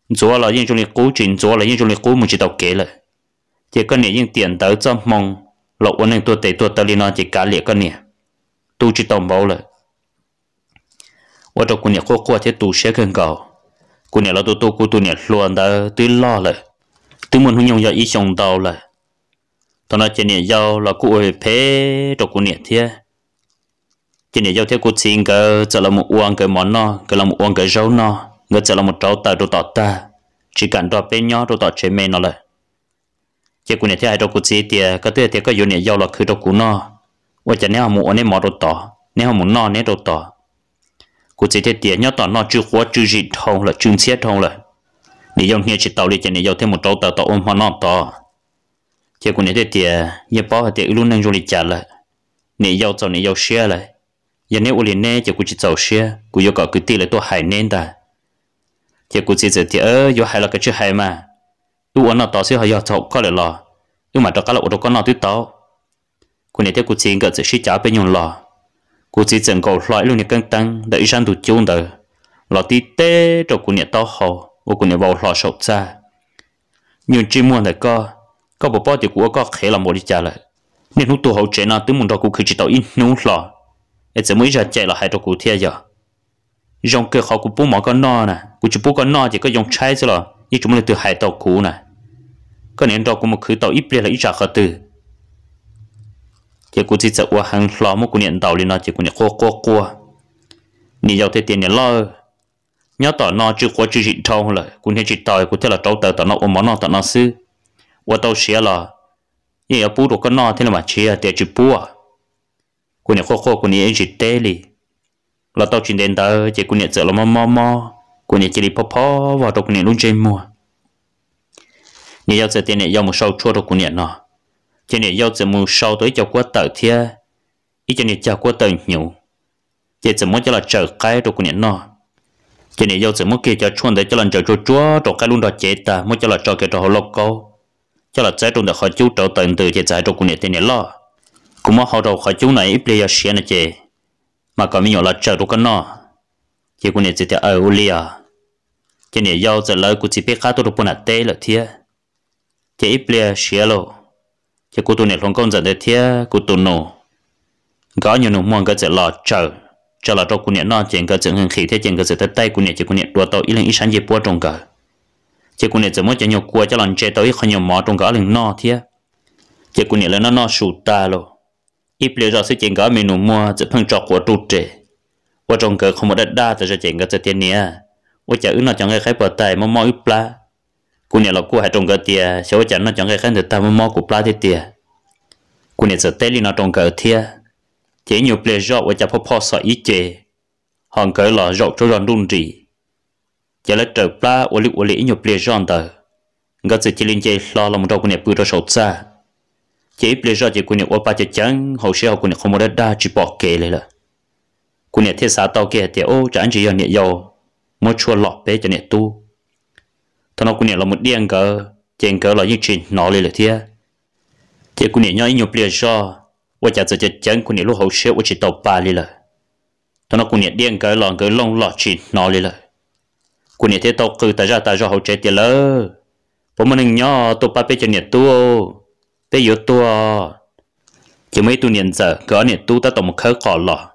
S1: dọn là những trong này cú chuyện dọn là những trong này cú một chỉ tàu kế lại chỉ cái này những tiền tới trong mong lộ ôn này tu tệ tu tao đi nó chỉ cá liệt cái này tu chỉ tàu máu lạiว่าตัวกูเนี่ยโคตรที่ตูเชื่อกันเก่ากูเนี่ยเราตัวกูตัวเนี่ยล้วนแต่ตื้อล่อเลยตื้อมันหุ่นยนต์ยาอีชงเตาเลยตอนนั้นเจเนี่ยยาวเรากูเอาเพตัวกูเนี่ยเทียเจเนี่ยยาวเทียกูชิงก็จะเราหมดอ้วนก็หมอนนอก็เราหมดอ้วนก็เจ้านอเงจะเราหมดเจ้าตาตัวต่อตาchỉ cầnตัวเป็นย่อตัวต่อเชเมนนั่นเลยเจกูเนี่ยเทียให้ตัวกูชีเตียก็เตียก็อยู่เนี่ยยาวเราคือตัวกูนอว่าจะเนี่ยหมดอันนี้หมดตัวต่อเนี่ยหมดนอเนี่ยตัวต่อกูจะเทียนย่อต่อนอจื้อหัวจื้อจีทองละจื้อเสียทองละนี่ยองเฮียจิตเตาเลยจะนี่ยองเทมุตเตาต่ออมพอนอต่อเจ้ากูเนี่ยเทียยี่ป้อเทียรุ่นนึงจุลิจัดละนี่ยองเจ้านี่ยองเสียเลยยันเนี่ยอุลินเน่เจ้ากูจะเจ้าเสียกูยองก็คือตีเลยตัวหายเน้นได้เจ้ากูจะเทียยองหายละก็ชื่อหายมาดูอันนอต่อเสียหายยองเจ้าก็เลยรอมาต่อก็ละอุดก็นอตื้อเตากูเนี่ยเทียกูจิงก็จะชี้จ่าเป็นยองรอกูchỉ整个loại luôn những căng tăng để sang tụ chung đời lọ tí tê choกูเนี่ยtao hồ vàกูเนี่ยvào lọ sầu ra nhưng chỉ muốn là có bộ bao thìกูcó khé là một đi trả lại nên lúc tụ hậu trẻ nào tới muốn choกูcứ chỉ tao ít nấu lọ để chỉ mới ra chạy là hai choกูtheo giờ dòng cơ họกูbố mỏ con no nèกูchỉ bố con no chỉ có dòng trái chứ là ít chúng là từ hai tao cũ nè có nên choกูmột khứ tao ít bia là ít trả khờ từ chỉกูchỉ sợว่าhàng lò mộtกูnhận tàu lên nó chỉกูnhận qua ni giàu thế tiền này lo nhớ tao nó chưa qua chưa chỉ thâu rồiกูnhận chỉ tàuกูthấy là trâu tàu nó ôm món nó tao nó xứว่าtao xé là như ở bù đồ con nó thế là mà chia để chỉ bù àกูnhậnกูnhận chỉ tê li là tao chỉ đến tao chỉกูnhận sợ là mòกูnhận chỉ đi pó vào taoกูnhận luôn chơi mua ni giàu thế tiền này giàu một sâu chua taoกูnhận nó cho nên yêu chỉ muốn sau tới cho quá tờ thia, ý cho nên cho quá tờ nhiều, chỉ muốn cho là chờ cái đồ của nhận nó, cho nên yêu chỉ muốn kia cho chuồn để cho lần chờ chúa đồ cái luôn đó chế ta, muốn cho là cho cái đồ lộc câu, cho là trái trong đó khỏi chú trâu tận từ chế trái đồ của nhận tiền lo, cũng muốn họ đồ khỏi chú này ít bây giờ xé nó chế, mà còn mình nhỏ là chờ đồ cái nó, chỉ của nhận chỉ theo ở ulia, cho nên yêu chỉ lời của chỉ biết khá đồ bún tê là thia, chỉ ít bây giờ xé lo chỉ cô tu này không con dẫn đến thế cô tu nô có nhiều nô muốn cái sẽ lọt chờ là cho cô này nó chuyện cái chuyện khí thế chuyện cái sự tay cô này chỉ cô này đua tàu ít lần ít sáng gì bua trong cả chỉ cô này chỉ muốn cho nhiều cua cho lần chơi tới không nhiều mỏ trong cả lần no thế chỉ cô này là nó sụt ta rồi ít bây giờ sự chuyện cái mình nô mua chỉ phân trọ của tụt trẻ qua trong cả không một đất đa từ chuyện cái chuyện này qua chợ nó chẳng cái khai bờ tay mà ít pla cô này là cô hay trồng cái tia, sau đó nó chọn cái khăn được ta mua của pla tia, cô này giờ tết đi nó trồng cái tia, chỉ nhiều ple rau và chả phô sợ ít chè, hàng cái là rau cho rau đun rì, chỉ lấy trầu pla ô lì nhiều ple rau tờ, người giờ chỉ lên chơi lo là một rau cô này bự ra sầu xa, chỉ ple rau chỉ cô này ô ba chỉ trắng, hậu sẽ cô này không một đất đa chỉ bỏ kề lại là, cô này thiết xã tàu kia thì ô chẳng chỉ là nhẹ dầu, mua chua lọt bé cho nhẹ tu. Thằng nó cũng nhận là một điên cỡ, trên cỡ là những chuyện nó lên là thế. Chỉ cũng nhận nhau nhiều bia cho, và chả giờ chân cũng nhận lúc hậu sẽ và chỉ tàu ba lên là. Thằng nó cũng nhận điên cỡ là cỡ lông lọt chuyện nó lên là. Cũng nhận thế tàu cứ ta ra hậu chạy tiền lỡ. Bố mình nhỏ tàu ba bé cho nhận tu, bé yếu tu. Chỉ mấy tu nhận giờ cỡ nhận tu ta tàu một khởi khó lọ.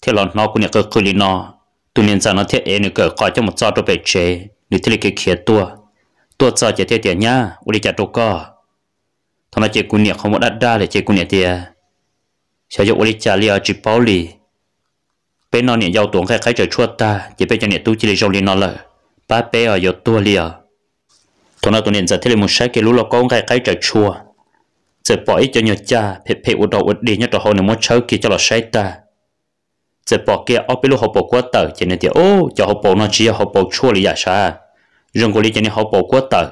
S1: thế là nó cũng nhận cơ khơi nó tụi nên rằng nó thế ấy nữa cỡ coi cho một trò đồ bể chế nếu thế là cái kia tua trò chỉ thế tiền nhá uli chặt đồ co thằng nó chỉ cũng nhận không có đắt đa để chỉ cũng nhận tiền sao cho uli chặt liao chỉ bảo li bên nó nhận giàu tuồng khai trời chua ta chỉ bên cho nhận tu chỉ để giàu li nó lợi ba bé ở giàu tua liao thằng nó tụi nên giờ thế là một sai cái lú lọc con khai trời chua giờ bỏ ít cho nhiều cha phê u đầu đi nhất là hồi nữa muốn chơi kia cho là sai ta giờ bỏ kia ở bên lúc họ bỏ quá tờ cho nên thì ô cho họ bỏ nó chỉ họ bỏ chua là sao rồi có lý cho nên họ bỏ quá tờ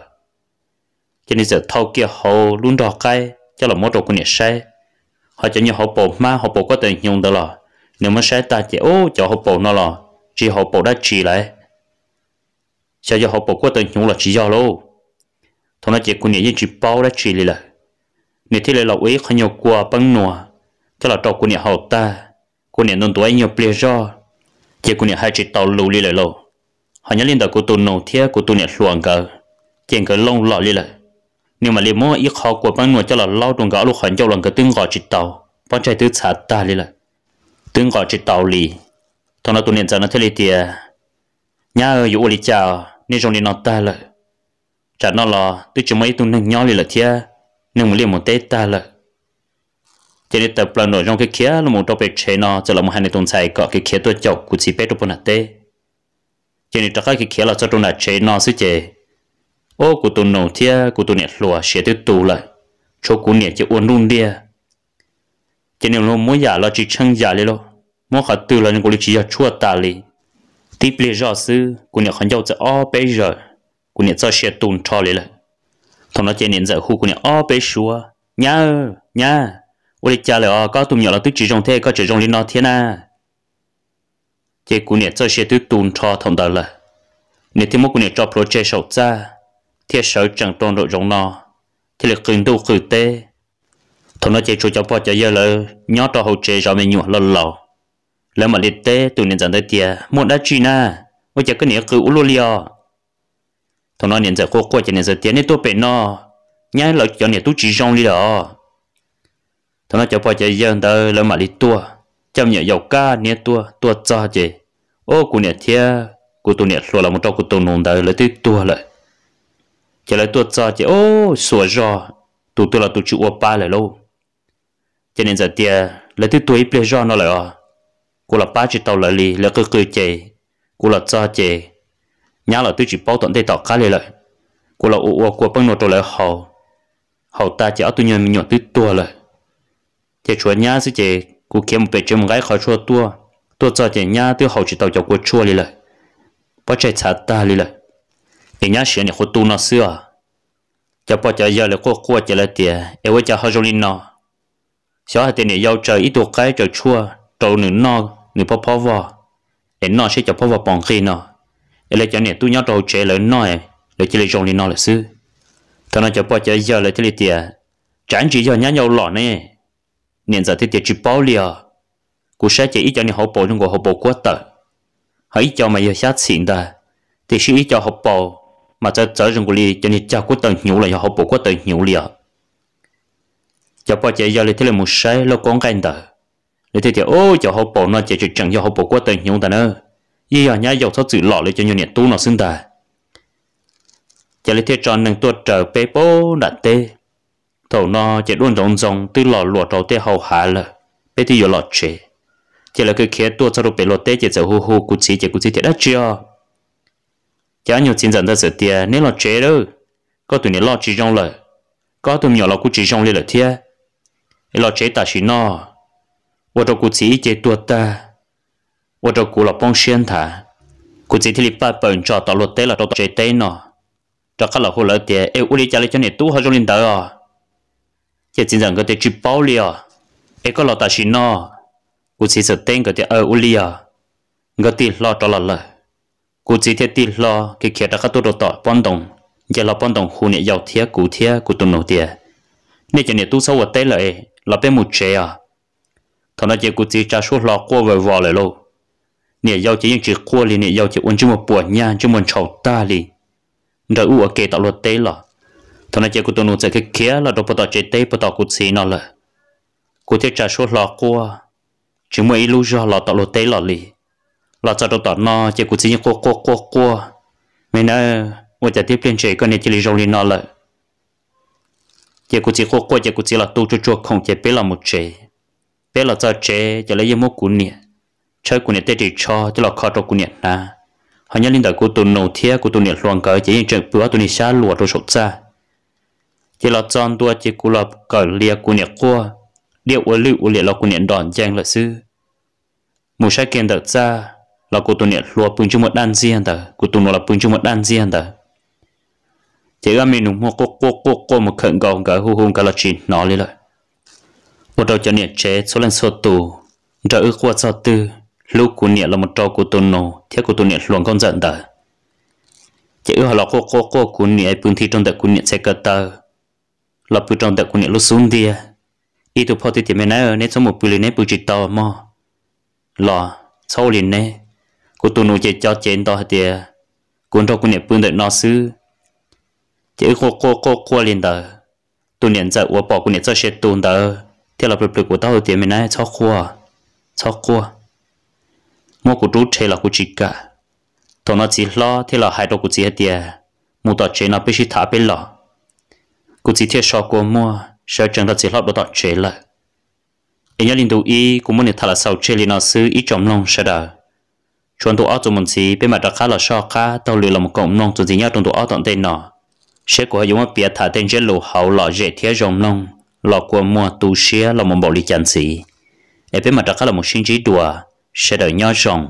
S1: cho nên giờ thâu kia họ luôn đỏ cái cho là mỗi đồ của nhà sai họ cho như họ bỏ má họ bỏ quá tờ nhung đó là nếu mà sai ta thì ô cho họ bỏ nó là chỉ họ bỏ đã chỉ lại sao cho họ bỏ quá tờ nhung là chỉ do luôn thằng nó chỉ của nhà chỉ bao đã chỉ lại nếu thế là lậu ấy không nhiều qua băng nua cho là trò của nhà họ ta của nhà nông tuổi nhiều bề do chỉ của nhà hai chỉ tàu lù đi lại lâu họ nhớ liên đạo của tụi nông thiết của tụi nhà luồng cờ chuyện cờ lông lọ đi lại nhưng mà liền mua ít khó của băng nua cho là lâu đồng gạo lúc họ cho lần cờ tương gọi chỉ tàu bọn trai tứ xả ta đi lại tương gọi chỉ tàu lì thằng nó tụi nhà giờ nó thế này thì nhà ởอยู่里chào nên trong đi nó ta lại chả nó là tôi chỉ mấy tụi nông nhỏ đi lại thiệt nhưng mà liền một tết ta là cho nên tập lần nội trong cái kia là một trong bề chế nóจะlà một hai người tuần sai có cái kia tôi chọc của chị bé tôi muốn tết cho nên tất cả cái kia là cho tôi là chế nó xí chế ô của tôi nấu thia của tôi nhặt lúa sẽ tôi tù lại cho của nhặt chỉ uốn luôn đi cho nên nó muốn giả là chỉ chân giả đi lo muốn khát từ là những cái chỉ là chua ta đi tiếp lấy rõ sư của nhặt khán giàuจะอ้อbây giờ của nhặt cho sẽ tuần cho đi lại thằng nó chơi nên giờ khu của nhà bé xua nhá ôi cha là có tụi nhỏ là tôi chỉ trong thế có chỉ trong liên nó thế na chơi của nhà chơi xe tôi tuôn cho thằng đó là nếu thêm một của nhà cho project sầu ra thiết sở chẳng toàn đội trong nó thì là kinh đô khử tê thằng nó chơi cho cháu bỏ cho giờ là nhớ cho hậu chế rồi mình nhủ lòแล้วmà liệt tê tụi nên dần tới tia một đã chi na ôi cha cái này cứ u lô thằng nó nhận ra cô cho nên giờ tiền này tôi bị nó nhái lợi cho nên tôi chỉ trong đi đó thằng nó cho bao giờ dân tới là mà đi tua trong nhà giàu ca nè tua cho gì ô của nè thia của tôi nè rồi là một trong của tôi nông tới lấy tôi tua lại chỉ lấy tua cho gì ô sủa rò tôi là tôi chịu ba lại lâu cho nên giờ tiền lấy tôi ít lấy rò nó lại à của là ba chỉ tàu lại li là cứ chè của là cho chè nhớ là tôi chỉ bảo tận đây tỏ cá lại cô là của băng nội tôi lại hậu ta chỉ ở tôi nhận nhọn tôi tua lại chỉ chúa nhá sẽ chỉ cô kiếm một bề trên một gái khỏi chúa tua cho chỉ nhá tôi hậu chỉ tàu cho cô chúa lại bắt chạy chặt ta lại để nhá chuyện này cô tu nó xưa cho bắt chạy giờ là cô chỉ là tiền em với cha họ rồi nó sau hai tiền này giao trời ít tuổi cái trời chúa trâu nửa no nửa phò vò để nó sẽ cho phò vò bằng khi nó để cho nên tôi nhớ đầu chế lớn nói để chỉ lấy trong đi nó là sư thằng nó cho bao giờ giờ lấy thì tiền chẳng chỉ giờ nhá nhau lọ nè nên giờ thì tiền chỉ bao liều cú sẽ chỉ ít cho nên họ bỏ trong họ bỏ quá tờ hãy cho mà giờ sát xịn ta thì chỉ ít cho họ bỏ mà cho trong của li cho nên cho quá tờ nhủ là họ bỏ quá tờ nhủ liều cho bao giờ giờ lấy thì là một sai lo con cái tờ lấy thì ô cho họ bỏ nó chỉ chẳng cho họ bỏ quá tờ nhủ ta nữa ý ở nhà giàu thoát sự lọ lấy cho nhiều nhiệt tu nó xứng ta chỉ lấy thế tròn nâng tuột trở bê bố đặt tê thầu nó chỉ luôn rong từ lọ lụa trâu tê hậu hạ là bê thì lọ chế chỉ là cái kia tuột sau đó bê lọ tê chỉ giờ hu cú chỉ thì đã chưa chả nhiều chuyện dần ra sự tiền nếu lọ chế đâu có tụi này lọ chỉ rong lời có tụi nhỏ lọ cú chỉ rong lên là thế lọ chế ta chỉ nó và trâu cú chỉ chế tuột ta我这古了帮先他，估计这里把本找到了对了，找到这对呢，这看了后来的，哎，屋里家里叫你多好种领导啊，这经常个的去包了，哎，个老大是呢，估计是等个的屋里啊，个的老着了，估计这的老给开的个多到搬动，这老搬动户呢要贴古都弄的，你叫你多少我对了哎，老别没这啊，他那这估计家说老过为话来喽。nè giao chỉ những chuyện qua liền nè giao chỉ uốn chung một buổi nha chung một chậu ta liền rồi u ở kề tạo luật tế là thằng này chỉ của tôi nuôi cái kia là đồ bắt đầu chế tế bắt đầu của xí nó là của thế trả số lọ qua chúng mới lu do lọ tọt lọ té lọ lì lọ cho tọt nó chỉ cũng chỉ như qua mình nói我在这边这个呢这里容易闹了chỉ cũng chỉ qua chỉ cũng chỉ là tu cho không chỉ biết là một chế biết là cho chế chỉ là những một cuốn nhẹ chơi cuốn nhẹ để chỉ cho là khó cho cuốn nhẹ na họ nhớ linh đạo của tu nô thiê của tu nhẹ loạn cỡ chỉ những chuyện bữa tu nhẹ xa lùa rồi sụt ra chỉ là chọn tua chỉ cũng là cỡ lia cuốn nhẹ qua điệu ở lưu ở liệt là cuốn nhẹ đòn giang là sư một sai kiện đặt ra là của tu nhẹ lùa bưng chung một đan riêng đó của tu nô là bưng chung một đan riêng đó chỉ là mình một cô một khẩn cầu cả hu cả là chuyện nó lên lại một đầu cho nhẹ chế số lần số tù trợ ước qua sao tư lúc của nhẹ là một trò của tu nô thiết của tu nhẹ luồng con giận đó chỉ ước là cô của nhẹ bưng thi trong đợt của nhẹ sẽ cất tờ là bưng trong đợt của nhẹ lúc xuống đi ý tụ phật thì mình nói nên số một bưng lên bưng chỉ tờ mò là sau liền nè của tu nô chỉ cho trên tờ thì cuốn trò của nhẹ bưng đợt nó xứ chỉ cô liền tờ tu nhẹ giờ của bỏ của nhẹ cho sẽ tu tờ thế là bực của tao thì mình nói cho qua mua của chú chơi là của chị cả thằng nó chỉ lo thế là hai đứa của chị hết tiền mua tọt chơi nó bị chị thả bên lọ của chị thiệt sao của mua sợ chẳng là chỉ lo đồ tọt chơi lại em nhớ linh đầu ý của mua này thà là sau chơi liền nó xứ ý trong lòng sợ đờ chuẩn tụ áo tụi mình chỉ bên mặt đã khá là so khá tao lừa là một cộng lòng tụi gì nhá trong tụ áo tận tên nọ sẽ có dùng một bia thả tên trên lỗ hậu lọ dễ thiệt trong lòng lọ của mua tu sửa là một bộ lý chân sĩ. Ở bên mặt đó là một sinh trí đùa, sẽ đợi nhau rộng.